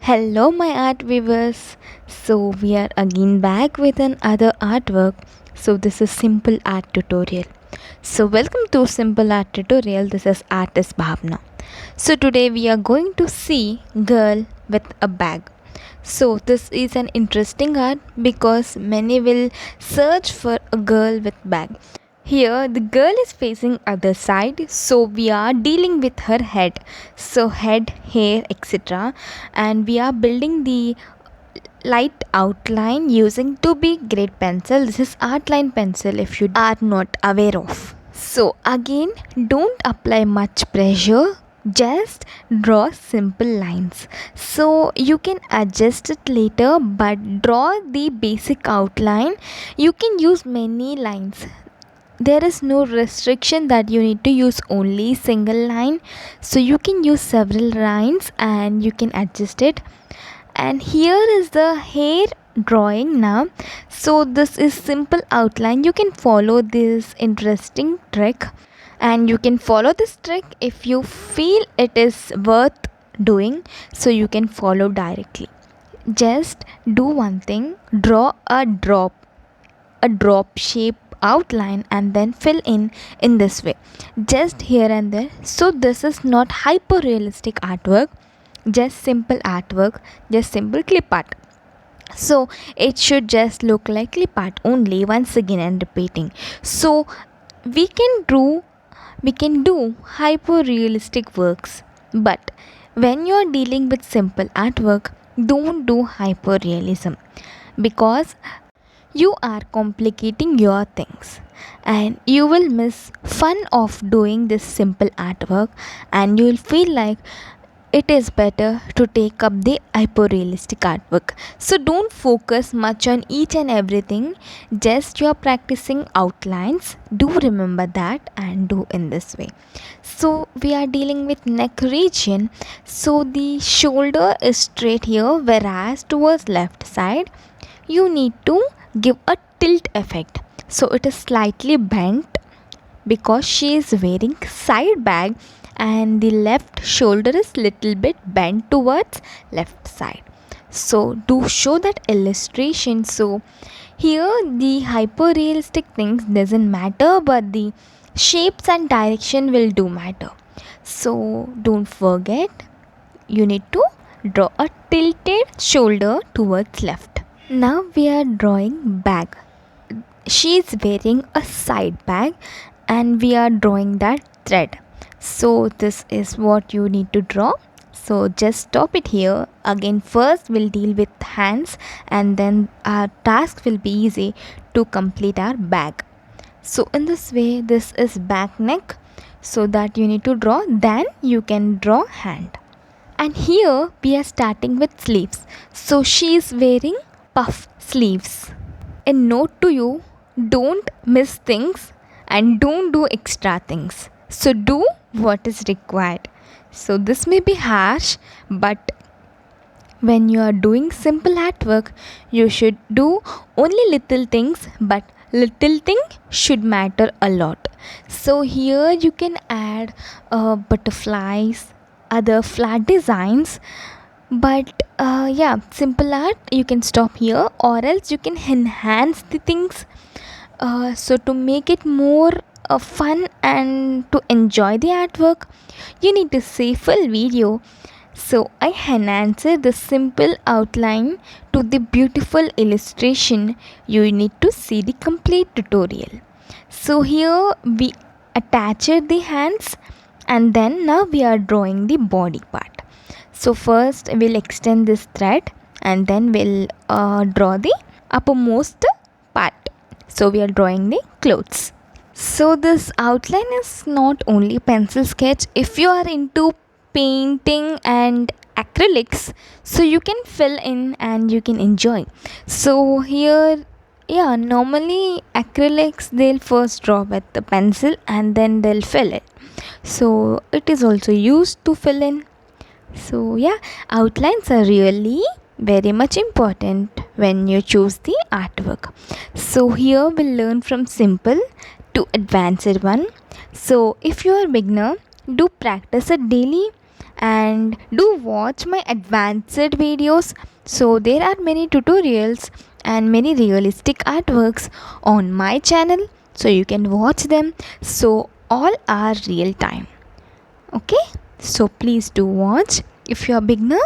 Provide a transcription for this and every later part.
Hello, my art viewers. So, we are again back with another artwork. So, this is simple art tutorial. So, welcome to simple art tutorial. This is artist Bhavna. So, today we are going to see girl with a bag. So, this is an interesting art because many will search for a girl with bag. Here the girl is facing other side, so we are dealing with her head. So head, hair, etc. And we are building the light outline using 2B grade pencil. This is outline pencil if you are not aware of. So again, don't apply much pressure, just draw simple lines. So you can adjust it later, but draw the basic outline. You can use many lines. There is no restriction that you need to use only single line, so you can use several lines and you can adjust it. And here is the hair drawing now. So this is simple outline. You can follow this interesting trick, and you can follow this trick if you feel it is worth doing, so you can follow directly. Just do one thing, draw a drop shape outline and then fill in this way, just here and there. So this is not hyper realistic artwork, just simple artwork, just simple clip art. So it should just look like clip art only, once again and repeating. So we can do hyper realistic works, but when you are dealing with simple artwork, don't do hyper realism, because you are complicating your things and you will miss fun of doing this simple artwork, and you will feel like it is better to take up the hyper-realistic artwork. So don't focus much on each and everything, just you are practicing outlines. Do remember that and do in this way. So we are dealing with neck region. So the shoulder is straight here, whereas towards left side you need to give a tilt effect. So it is slightly bent because she is wearing side bag, and the left shoulder is little bit bent towards left side. So to show that illustration, so here the hyper realistic things doesn't matter, but the shapes and direction will do matter. So don't forget, you need to draw a tilted shoulder towards left. Now we are drawing bag. She is wearing a side bag and we are drawing that thread. So this is what you need to draw. So just stop it here. Again, first we'll deal with hands, and then our task will be easy to complete our bag. So in this way, this is back neck, so that you need to draw, then you can draw hand. And here we are starting with sleeves. So she is wearing puff sleeves. A note to you, don't miss things and don't do extra things. So do what is required. So this may be harsh, but when you are doing simple artwork, you should do only little things, but little thing should matter a lot. So here you can add butterflies, other flat designs, but yeah, simple art you can stop here, or else you can enhance the things. So to make it more fun and to enjoy the artwork, you need to see full video. So I enhanced the simple outline to the beautiful illustration. You need to see the complete tutorial. So here we attached the hands, and then now we are drawing the body part. So first we'll extend this thread, and then we'll draw the uppermost part. So we are drawing the clothes. So this outline is not only pencil sketch. If you are into painting and acrylics, so you can fill in and you can enjoy. So here, yeah, normally acrylics they'll first draw with the pencil and then they'll fill it. So it is also used to fill in. So yeah, outlines are really very much important when you choose the artwork. So here we'll learn from simple to advanced one. So if you are beginner, do practice it daily. and do watch my advanced videos. So there are many tutorials and many realistic artworks on my channel, so you can watch them. So all are real time. Okay, so please do watch. If you are beginner,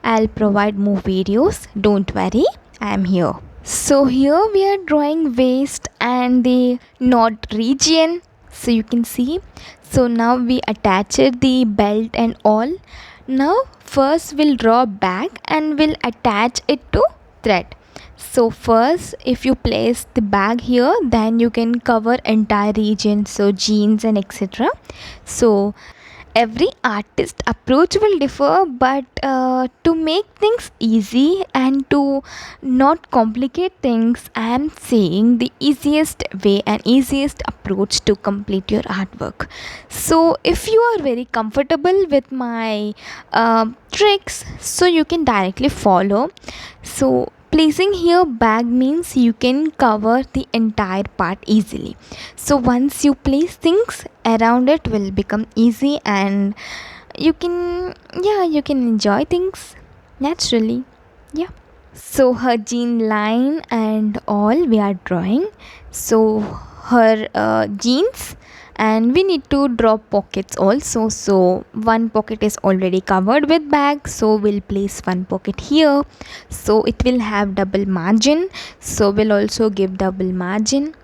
I'll provide more videos. Don't worry, I am here. So here we are drawing waist and the knot region, so you can see. So now we attached the belt and all. Now first we'll draw back and we'll attach it to thread. So first, if you place the bag here, then you can cover entire region, so jeans and etc. So every artist approach will differ, but to make things easy and to not complicate things, I am saying the easiest way and easiest approach to complete your artwork. So if you are very comfortable with my tricks, so you can directly follow. So placing here bag means you can cover the entire part easily. So once you place things around, it will become easy and you can enjoy things naturally. Yeah. So her jean line and all we are drawing. So her jeans, and we need to draw pockets also. So one pocket is already covered with bag, so we'll place one pocket here, so it will have double margin. So we'll also give double margin.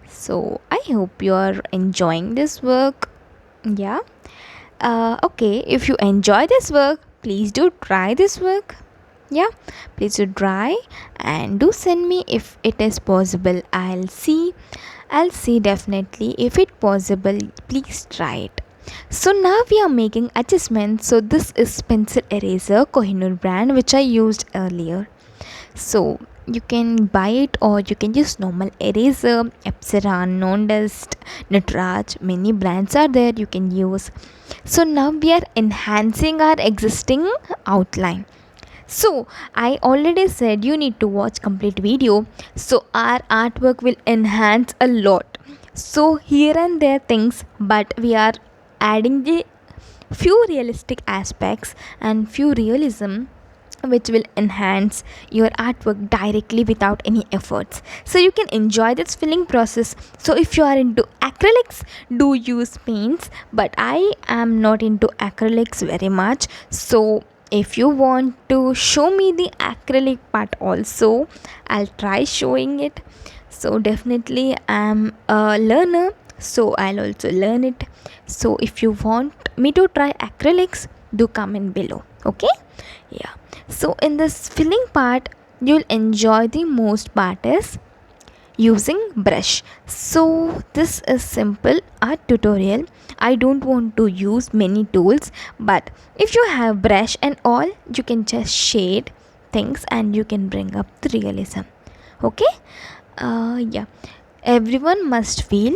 So I hope you are enjoying this work. Yeah. Okay, if you enjoy this work, please do try this work. Yeah, please do try and do send me if it is possible. I'll see definitely if it possible. Please try it. So now we are making adjustments. So this is pencil eraser Kohinoor brand, which I used earlier. So you can buy it or you can use normal eraser, Epsilon, Non-Dust, Nutraj. Many brands are there you can use. So now we are enhancing our existing outline. So I already said you need to watch complete video, so our artwork will enhance a lot. So here and there things, but we are adding the few realistic aspects and few realism, which will enhance your artwork directly without any efforts, so you can enjoy this filling process. So if you are into acrylics, do use paints, but I am not into acrylics very much. So if you want to show me the acrylic part also, I'll try showing it. So definitely I'm a learner, so I'll also learn it. So if you want me to try acrylics, do comment below. Okay. Yeah. So in this filling part, you'll enjoy the most part is using brush. So this is simple art tutorial. I don't want to use many tools, but if you have brush and all, you can just shade things and you can bring up the realism. Okay. Yeah, everyone must feel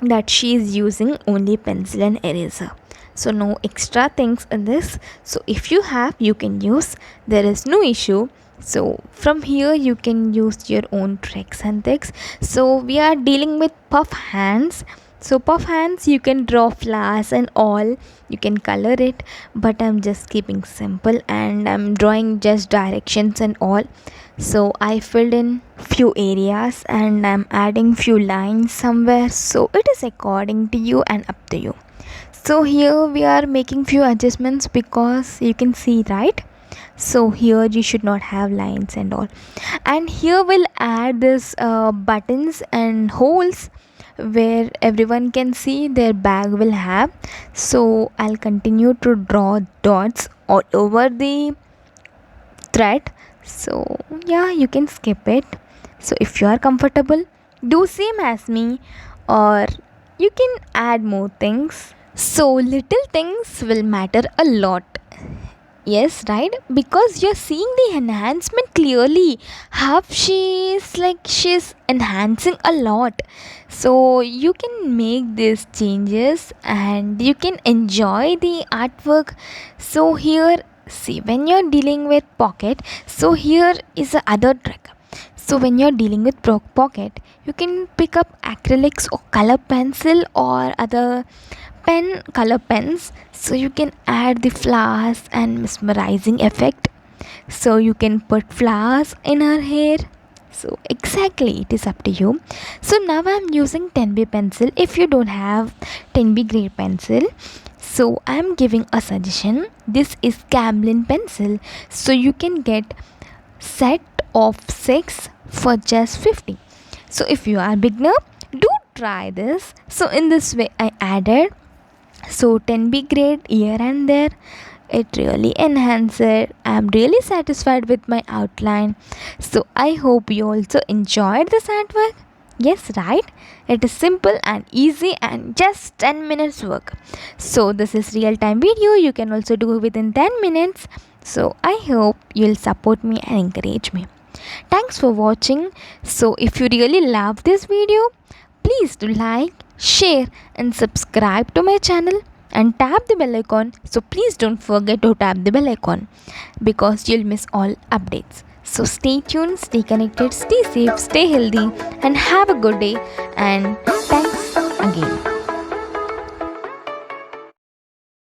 that she is using only pencil and eraser, so no extra things in this. So if you have, you can use, there is no issue. So from here you can use your own tricks and things. So we are dealing with puff hands. So puff hands, you can draw flowers and all, you can color it, but I'm just keeping simple and I'm drawing just directions and all. So I filled in few areas and I'm adding few lines somewhere, so it is according to you and up to you. So here we are making few adjustments because you can see, right? So here you should not have lines and all, and here we'll add this buttons and holes where everyone can see their bag will have. So I'll continue to draw dots all over the thread. So yeah, you can skip it. So if you are comfortable, do same as me, or you can add more things. So little things will matter a lot. Yes, right? Because you're seeing the enhancement clearly. How she's enhancing a lot. So you can make these changes and you can enjoy the artwork. So here, see, when you're dealing with pocket, so here is the other trick. So when you're dealing with pocket, you can pick up acrylics or color pencil or other color pens, so you can add the flowers and mesmerizing effect. So you can put flowers in her hair. So exactly, it is up to you. So now I'm using 10B pencil. If you don't have 10B grade pencil, so I'm giving a suggestion. This is Camlin pencil, so you can get set of 6 for just 50. So if you are beginner, do try this. So in this way I added so 10B grade here and there. It really enhanced it. I'm really satisfied with my outline. So I hope you also enjoyed this artwork. Yes, right? It is simple and easy and just 10 minutes work. So this is real time video. You can also do within 10 minutes. So I hope you'll support me and encourage me. Thanks for watching. So if you really love this video, please do like, share and subscribe to my channel and tap the bell icon. So please don't forget to tap the bell icon because you'll miss all updates. So stay tuned, stay connected, stay safe, stay healthy and have a good day, and thanks again.